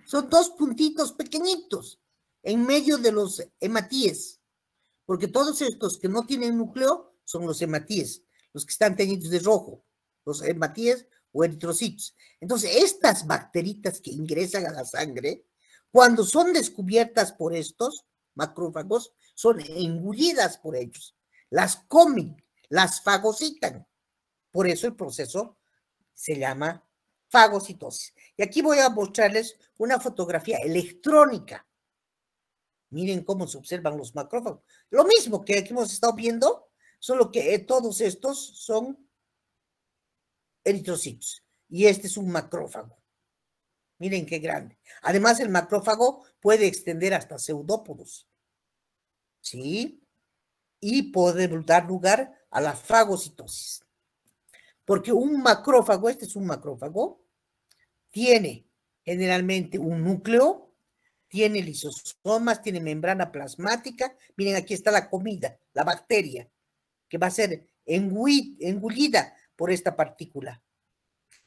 Son 2 puntitos pequeñitos en medio de los hematíes, porque todos estos que no tienen núcleo son los hematíes, los que están teñidos de rojo, los hematíes o eritrocitos. Entonces, estas bacteritas que ingresan a la sangre, cuando son descubiertas por estos macrófagos, son engullidas por ellos, las comen, las fagocitan. Por eso el proceso se llama fagocitosis. Y aquí voy a mostrarles una fotografía electrónica. Miren cómo se observan los macrófagos. Lo mismo que aquí hemos estado viendo, solo que todos estos son eritrocitos. Y este es un macrófago. Miren qué grande. Además, el macrófago puede extender hasta pseudópodos. ¿Sí? Y puede dar lugar a la fagocitosis. Porque un macrófago, este es un macrófago, tiene generalmente un núcleo, tiene lisosomas, tiene membrana plasmática. Miren, aquí está la comida, la bacteria, que va a ser engullida por esta partícula.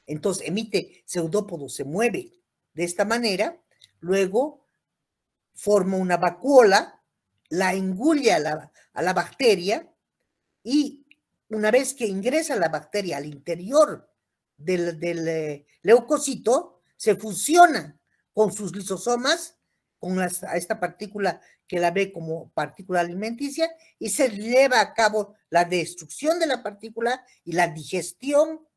Entonces emite pseudópodos, se mueve de esta manera, luego forma una vacuola, la engulle a la bacteria y una vez que ingresa la bacteria al interior del leucocito, se fusiona con sus lisosomas, con esta partícula que la ve como partícula alimenticia, y se lleva a cabo la destrucción de la partícula y la digestión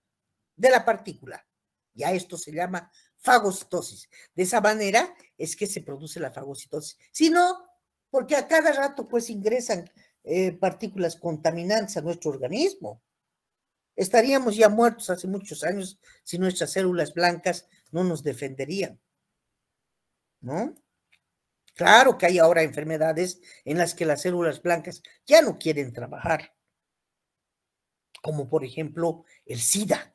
de la partícula. Y a esto se llama fagocitosis. De esa manera es que se produce la fagocitosis. Si no, porque a cada rato pues ingresan partículas contaminantes a nuestro organismo. Estaríamos ya muertos hace muchos años si nuestras células blancas no nos defenderían, ¿no? Claro que hay ahora enfermedades en las que las células blancas ya no quieren trabajar, como por ejemplo el SIDA.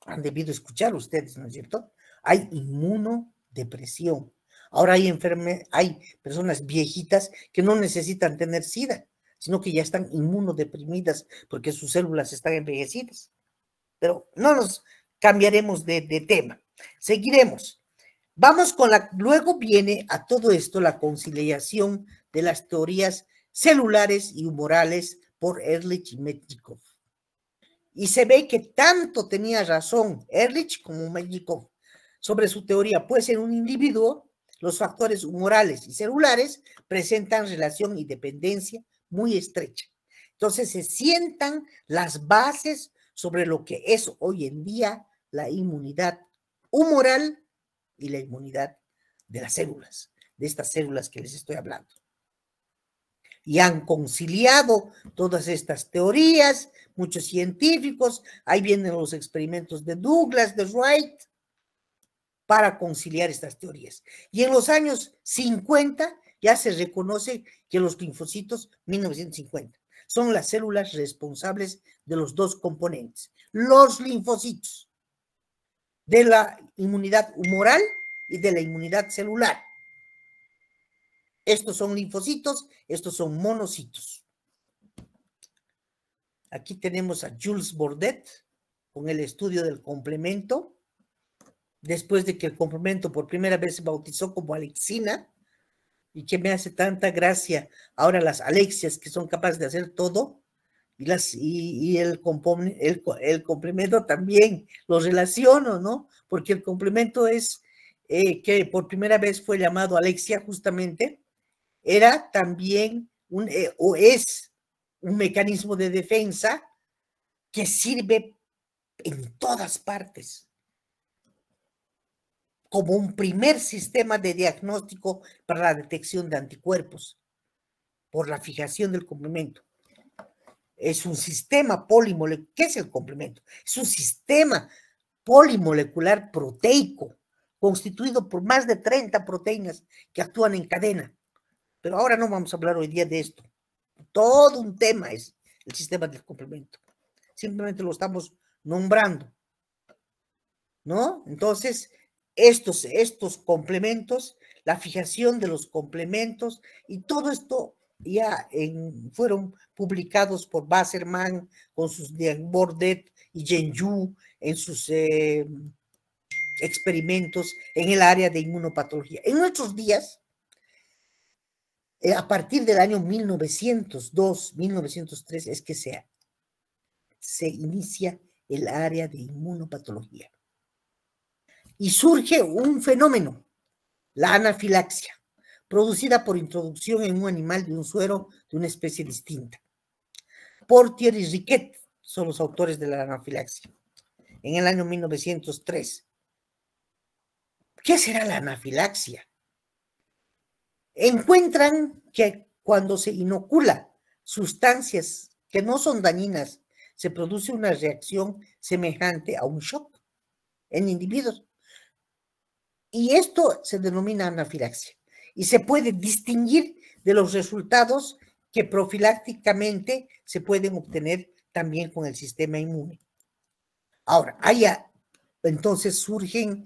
Han debido escuchar ustedes, ¿no es cierto? Hay inmunodepresión. Ahora hay personas viejitas que no necesitan tener SIDA, sino que ya están inmunodeprimidas porque sus células están envejecidas. Pero no nos cambiaremos de tema. Seguiremos. Vamos con luego viene a todo esto la conciliación de las teorías celulares y humorales por Ehrlich y Mednikov. Y se ve que tanto tenía razón Ehrlich como Mednikov sobre su teoría, pues en un individuo los factores humorales y celulares presentan relación y dependencia muy estrecha. Entonces se sientan las bases sobre lo que es hoy en día la inmunidad humoral y la inmunidad de las células, de estas células que les estoy hablando. Y han conciliado todas estas teorías, muchos científicos, ahí vienen los experimentos de Douglas, de Wright, para conciliar estas teorías. Y en los años 50 ya se reconoce que los linfocitos, 1950, son las células responsables de los dos componentes, los linfocitos, de la inmunidad humoral y de la inmunidad celular. Estos son linfocitos, estos son monocitos. Aquí tenemos a Jules Bordet con el estudio del complemento, después de que el complemento por primera vez se bautizó como alexina, y que me hace tanta gracia ahora las alexias que son capaces de hacer todo, y el complemento también lo relaciono, ¿no? Porque el complemento es que por primera vez fue llamado alexia justamente, era también o es un mecanismo de defensa que sirve en todas partes como un primer sistema de diagnóstico para la detección de anticuerpos por la fijación del complemento. Es un sistema polimolecular. ¿Qué es el complemento? Es un sistema polimolecular proteico constituido por más de 30 proteínas que actúan en cadena. Pero ahora no vamos a hablar hoy día de esto. Todo un tema es el sistema del complemento. Simplemente lo estamos nombrando, ¿no? Entonces, estos complementos, la fijación de los complementos y todo esto ya fueron publicados por Wasserman con sus Bordet y Genju en sus experimentos en el área de inmunopatología. En nuestros días, a partir del año 1902, 1903, es que se inicia el área de inmunopatología. Y surge un fenómeno, la anafilaxia, producida por introducción en un animal de un suero de una especie distinta. Portier y Riquet son los autores de la anafilaxia, en el año 1903. ¿Qué será la anafilaxia? Encuentran que cuando se inocula sustancias que no son dañinas, se produce una reacción semejante a un shock en individuos. Y esto se denomina anafilaxia. Y se puede distinguir de los resultados que profilácticamente se pueden obtener también con el sistema inmune. Ahora, entonces surgen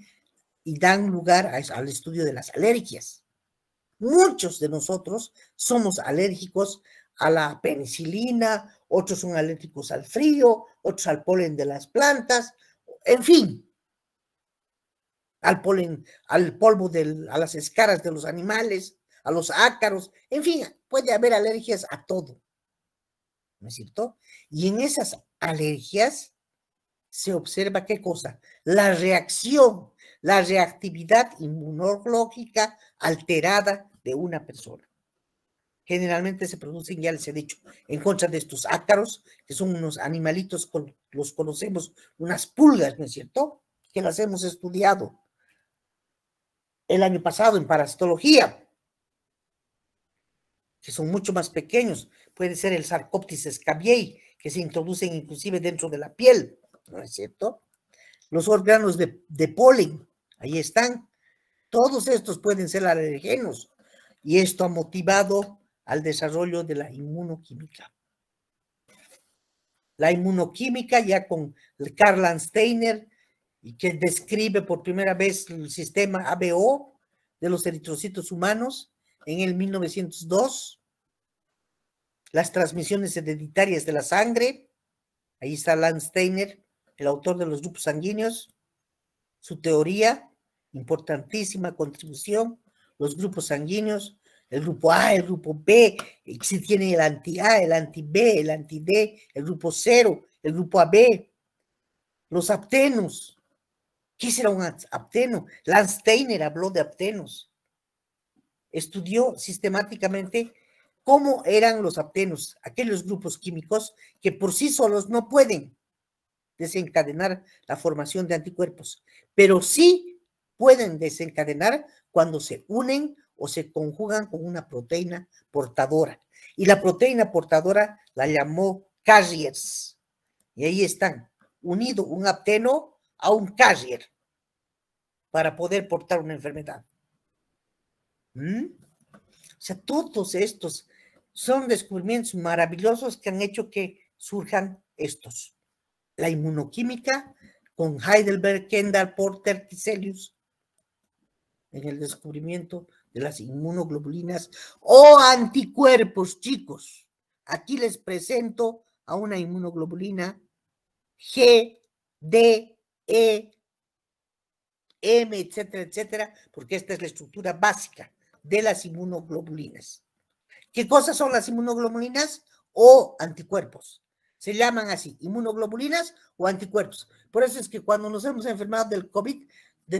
y dan lugar al estudio de las alergias. Muchos de nosotros somos alérgicos a la penicilina, otros son alérgicos al frío, otros al polen de las plantas, en fin, al polen, al polvo, a las escaras de los animales, a los ácaros, en fin, puede haber alergias a todo, ¿no es cierto? Y en esas alergias se observa ¿qué cosa? La reacción, la reactividad inmunológica alterada de una persona. Generalmente se producen, ya les he dicho, en contra de estos ácaros, que son unos animalitos, los conocemos, unas pulgas, ¿no es cierto? Que las hemos estudiado el año pasado en parasitología, que son mucho más pequeños. Puede ser el Sarcoptes scabiei, que se introducen inclusive dentro de la piel, ¿no es cierto? Los órganos de polen, ahí están. Todos estos pueden ser alergenos y esto ha motivado al desarrollo de la inmunoquímica. La inmunoquímica ya con Karl Landsteiner, y que describe por primera vez el sistema ABO de los eritrocitos humanos en el 1902, las transmisiones hereditarias de la sangre, ahí está Landsteiner, el autor de los grupos sanguíneos, su teoría, importantísima contribución, los grupos sanguíneos, el grupo A, el grupo B, si tiene el anti-A, el anti-B, el anti-D, el grupo 0, el grupo AB, los aptenos. ¿Qué será un apteno? Landsteiner habló de aptenos. Estudió sistemáticamente cómo eran los aptenos, aquellos grupos químicos que por sí solos no pueden desencadenar la formación de anticuerpos, pero sí pueden desencadenar cuando se unen o se conjugan con una proteína portadora. Y la proteína portadora la llamó carriers. Y ahí están, unido un apteno a un carrier para poder portar una enfermedad. O sea, todos estos son descubrimientos maravillosos que han hecho que surjan estos. La inmunoquímica con Heidelberg, Kendall, Porter, Tiselius, en el descubrimiento de las inmunoglobulinas o anticuerpos, chicos. Aquí les presento a una inmunoglobulina G, D, E, M, etcétera, etcétera, porque esta es la estructura básica de las inmunoglobulinas. ¿Qué cosas son las inmunoglobulinas o anticuerpos? Se llaman así, inmunoglobulinas o anticuerpos. Por eso es que cuando nos hemos enfermado del COVID,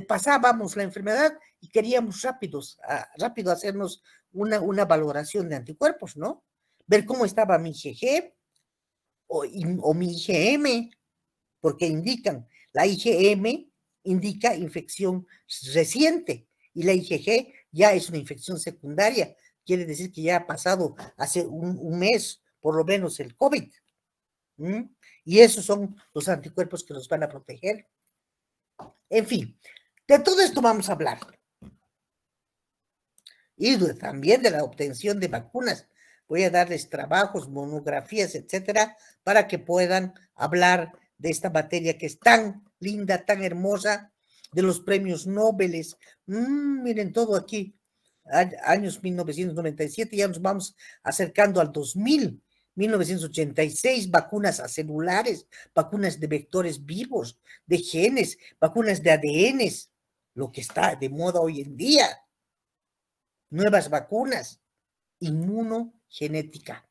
pasábamos la enfermedad y queríamos rápido hacernos una valoración de anticuerpos, ¿no? Ver cómo estaba mi IgG o mi IgM, porque indican, la IgM indica infección reciente y la IgG ya es una infección secundaria, quiere decir que ya ha pasado hace un mes, por lo menos, el COVID. Y esos son los anticuerpos que nos van a proteger. En fin, de todo esto vamos a hablar. Y también de la obtención de vacunas. Voy a darles trabajos, monografías, etcétera, para que puedan hablar de esta materia que es tan linda, tan hermosa, de los premios Nobel. Miren todo aquí, años 1997, ya nos vamos acercando al 2000. 1986, vacunas acelulares, vacunas de vectores vivos, de genes, vacunas de ADNs, lo que está de moda hoy en día. Nuevas vacunas, inmunogenética.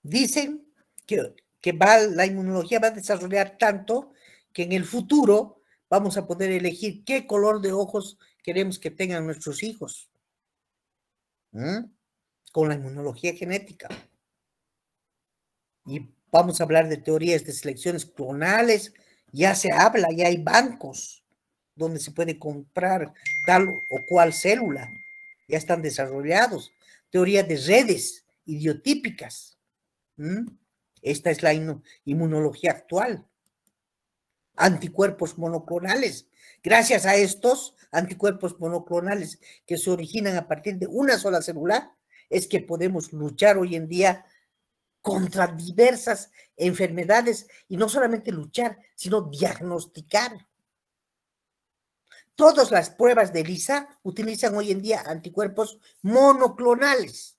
Dicen que la inmunología va a desarrollar tanto que en el futuro vamos a poder elegir qué color de ojos queremos que tengan nuestros hijos. Con la inmunología genética. Y vamos a hablar de teorías de selecciones clonales. Ya se habla, ya hay bancos donde se puede comprar tal o cual célula. Ya están desarrollados. Teorías de redes idiotípicas. Esta es la inmunología actual. Anticuerpos monoclonales. Gracias a estos anticuerpos monoclonales que se originan a partir de una sola célula, es que podemos luchar hoy en día contra diversas enfermedades y no solamente luchar, sino diagnosticar. Todas las pruebas de ELISA utilizan hoy en día anticuerpos monoclonales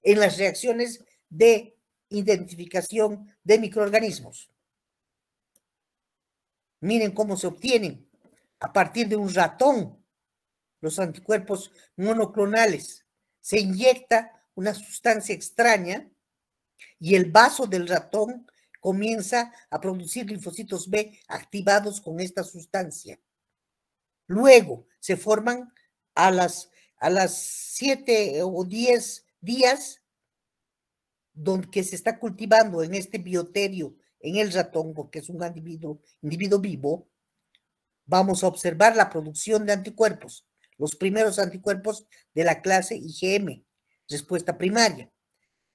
en las reacciones de identificación de microorganismos. Miren cómo se obtienen a partir de un ratón los anticuerpos monoclonales. Se inyecta una sustancia extraña y el vaso del ratón comienza a producir linfocitos B activados con esta sustancia. Luego se forman a las 7 o 10 días donde se está cultivando en este bioterio en el ratón, porque es un individuo vivo, vamos a observar la producción de anticuerpos, los primeros anticuerpos de la clase IgM, respuesta primaria.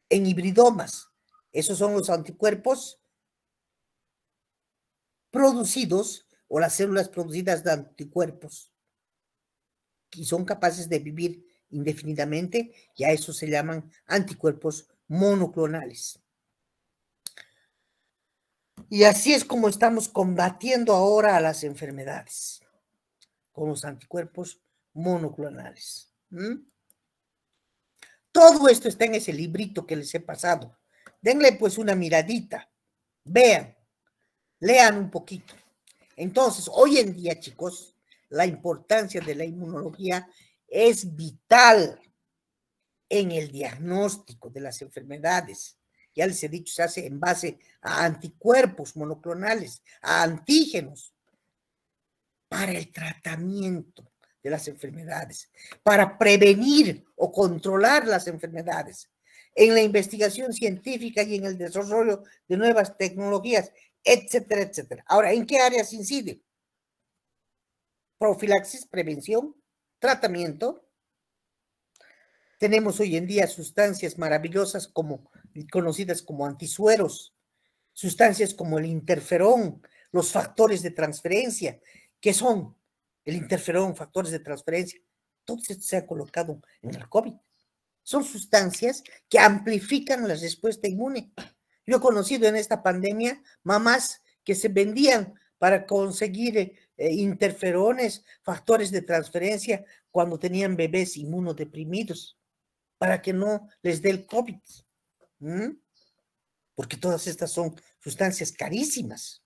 En hibridomas, esos son los anticuerpos producidos o las células producidas de anticuerpos y son capaces de vivir indefinidamente, y a eso se llaman anticuerpos monoclonales. Y así es como estamos combatiendo ahora a las enfermedades, con los anticuerpos monoclonales. Todo esto está en ese librito que les he pasado. Denle pues una miradita, vean, lean un poquito. Entonces, hoy en día, chicos, la importancia de la inmunología es vital en el diagnóstico de las enfermedades. Ya les he dicho, se hace en base a anticuerpos monoclonales, a antígenos, para el tratamiento de las enfermedades, para prevenir o controlar las enfermedades, en la investigación científica y en el desarrollo de nuevas tecnologías, etcétera, etcétera. Ahora, ¿en qué áreas incide? Profilaxis, prevención, tratamiento. Tenemos hoy en día sustancias maravillosas conocidas como antisueros, sustancias como el interferón, los factores de transferencia. ¿Qué son? El interferón, factores de transferencia. Todo esto se ha colocado en el COVID. Son sustancias que amplifican la respuesta inmune. Yo he conocido en esta pandemia mamás que se vendían para conseguir interferones, factores de transferencia cuando tenían bebés inmunodeprimidos, para que no les dé el COVID. Porque todas estas son sustancias carísimas.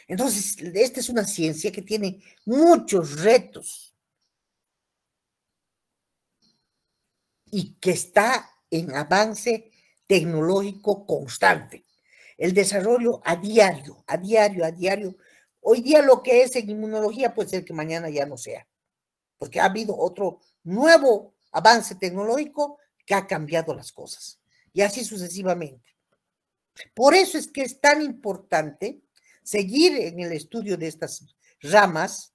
Entonces, esta es una ciencia que tiene muchos retos y que está en avance tecnológico constante. El desarrollo a diario. Hoy día lo que es en inmunología puede ser que mañana ya no sea, porque ha habido otro nuevo avance tecnológico que ha cambiado las cosas, y así sucesivamente. Por eso es que es tan importante seguir en el estudio de estas ramas,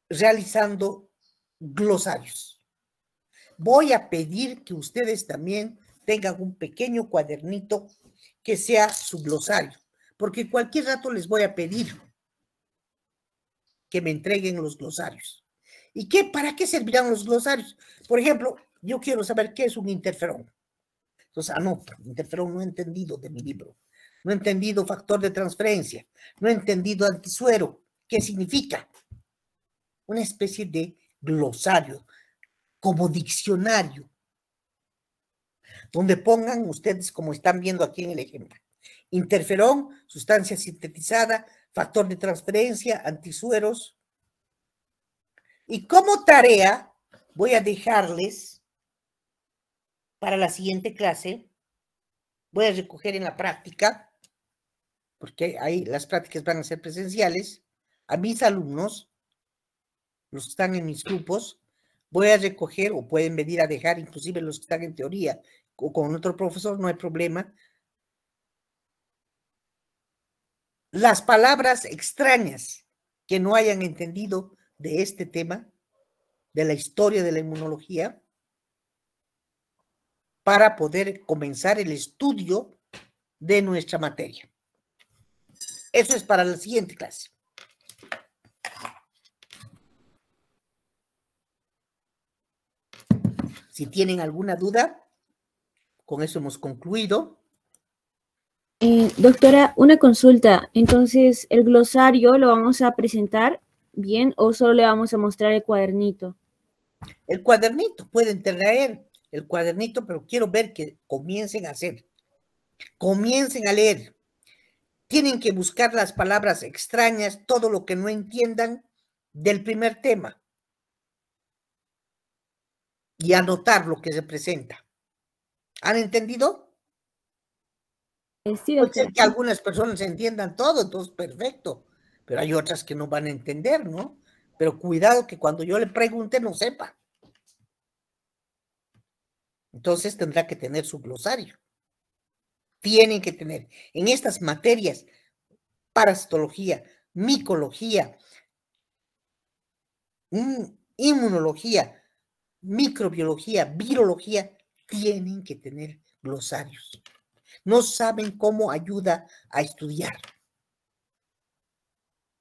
realizando glosarios. Voy a pedir que ustedes también tengan un pequeño cuadernito que sea su glosario, porque cualquier rato les voy a pedir que me entreguen los glosarios. ¿Y para qué servirán los glosarios? Por ejemplo, yo quiero saber qué es un interferón. Entonces, anoto, interferón no he entendido de mi libro. No he entendido factor de transferencia. No he entendido antisuero. ¿Qué significa? Una especie de glosario, como diccionario, donde pongan ustedes, como están viendo aquí en el ejemplo, interferón, sustancia sintetizada, factor de transferencia, antisueros. Y como tarea, voy a dejarles para la siguiente clase, voy a recoger en la práctica, porque ahí las prácticas van a ser presenciales, a mis alumnos, los que están en mis grupos, voy a recoger, o pueden venir a dejar, inclusive los que están en teoría, o con otro profesor, no hay problema, las palabras extrañas que no hayan entendido de este tema, de la historia de la inmunología, para poder comenzar el estudio de nuestra materia. Eso es para la siguiente clase. Si tienen alguna duda, con eso hemos concluido. Doctora, una consulta. Entonces, ¿el glosario lo vamos a presentar bien o solo le vamos a mostrar el cuadernito? El cuadernito pueden traer el cuadernito, pero quiero ver que comiencen a hacer. Comiencen a leer. Tienen que buscar las palabras extrañas, todo lo que no entiendan del primer tema y anotar lo que se presenta. ¿Han entendido? Sí, Puede ser doctora. que algunas personas entiendan todo, entonces perfecto, pero hay otras que no van a entender, ¿no? Pero cuidado que cuando yo le pregunte no sepa. Entonces tendrá que tener su glosario. Tienen que tener en estas materias parasitología, micología, inmunología, microbiología, virología, tienen que tener glosarios. No saben cómo ayuda a estudiar.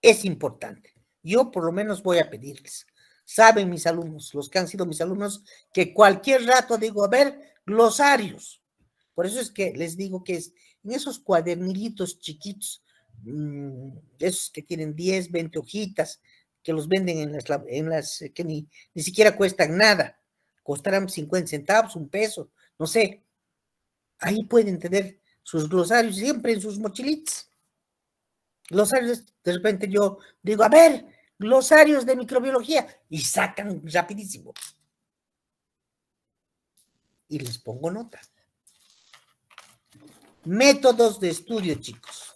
Es importante. Yo por lo menos voy a pedirles. Saben mis alumnos, los que han sido mis alumnos, que cualquier rato digo, a ver, glosarios. Por eso es que les digo que es en esos cuadernillitos chiquitos, esos que tienen 10, 20 hojitas, que los venden en las que ni siquiera cuestan nada, costarán 50 centavos, un peso, no sé. Ahí pueden tener sus glosarios siempre en sus mochilitas. Glosarios, de repente yo digo, a ver, glosarios de microbiología, y sacan rapidísimo. Y les pongo nota. Métodos de estudio, chicos.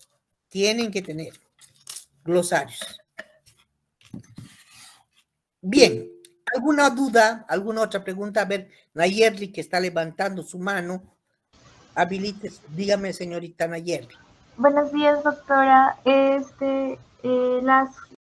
Tienen que tener glosarios. Bien, ¿alguna duda? ¿Alguna otra pregunta? A ver, Nayerli, que está levantando su mano. Habilites, dígame, señorita Nayerli. Buenos días, doctora.